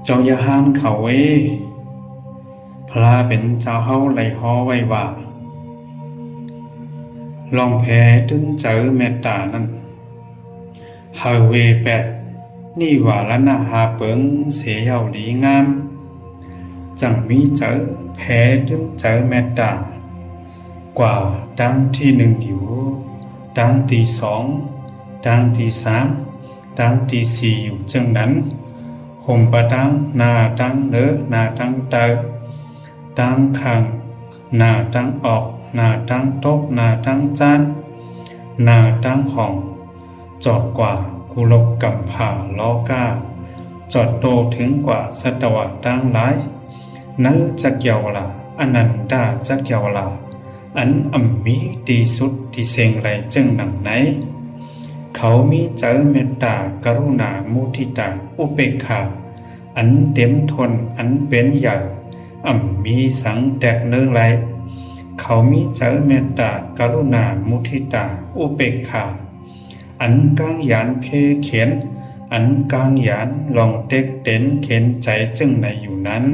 เจ้าอย่าห้ามเขาพระเป็นเจ้าเฮาไหลฮอไว้ว่าลองแพ้ตึ้นเจอเมตตานั้นเฮาเวแปดนี่ว่าละนาหาเปิงเสียเยาหลีงามจังมีเจอแพ้ตึ้นเจอเมตตากว่าดังที่หนึ่งอยู่ดังที่สองดังที่สามดังที่สี่อยู่จังนั้นห่มประดังหน้าดังเนอหน้าดังเตอดังขังหน้าดังออกหน้าดังตกหน้าดังจานหน้าดังห้องจอดกว่ากุลกกำผาล้อก้าจอดโตถึงกว่าสัตวะดังหลายนั้นจักเยาวลาอนันดาจักเยาวลาอันอัมมีดีสุดที่เสงไรจึงหนังไหนเขามีเจอเมตตากรุณามุทิตาอุเบกขาอันเต็มทนอันเป็นใหญ่มีสังแตกเนื้อไหลเขามีเจอเมตตากรุณามุทิตาอุเบกขาอันกางยานเพเขียนอันกางยานลองเต็กเต็นเข็นใจจึงในอยู่นั้น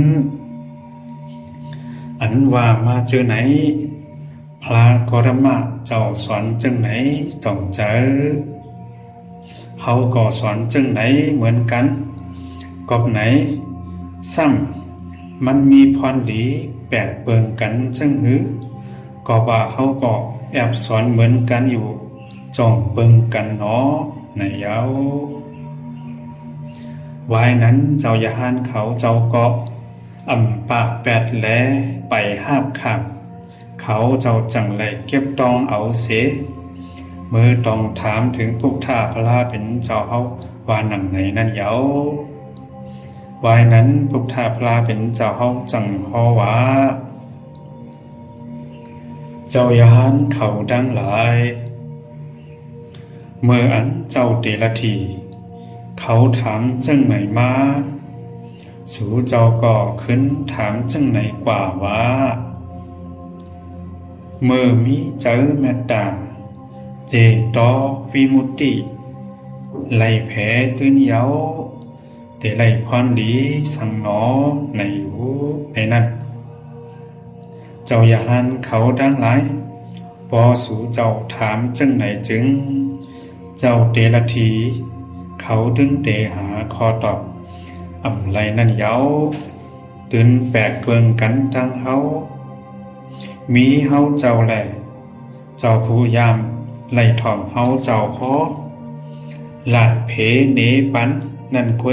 อันว่ามาเจอไหนพระกรมะเจ้าสอนจึงไหนจงเจอเฮาก็สอนจึงไหนเหมือนกันกอบไหนซ้ำมันมีพรดีแปดเปิงกันจึงหือก็ว่าเฮาก็แอบสอนเหมือนกันอยู่จ้องเปิงกันเนาะในเย้าวายนั้นเจ้าอย่าหานเขาเจ้าก็ปากแปดแลไปหาบข้างเขาเจ้าจังไรเก็บตองเอาเสมือต้องถามถึงพุทธาพระเป็นเจ้าเฮาว่าหนังไหนนั่นเยาวายนั้นพุทธาพระเป็นเจ้าเฮาจังฮอว่าเจ้าอย่าหานเขาดังหลายเมื่ออันเจ้าเตละทีเขาถามจังไหนมาสู่เจ้าก็ขึ้นถามจังไหนกว่าว่าเมื่อมีเจอเมตตาเจตอวิมุตติไล่แผลตื้นเย้าแต่ไล่พรดีสังหนอในอยู่ในนั้นเจ้าอย่าหันเขาดังหลายพอสู่เจ้าถามจังไหนจึงเจ้าเตละทีเขาตึงเตหาคอตอบไรนั่นเย้าตื่นแปลกเพิงกันทั้งเฮามีเฮาเจ้าแหละเจ้าผู้ยามไล่ถ่อมเฮาเจ้าพอหลาดเพเนปันนั่นเกว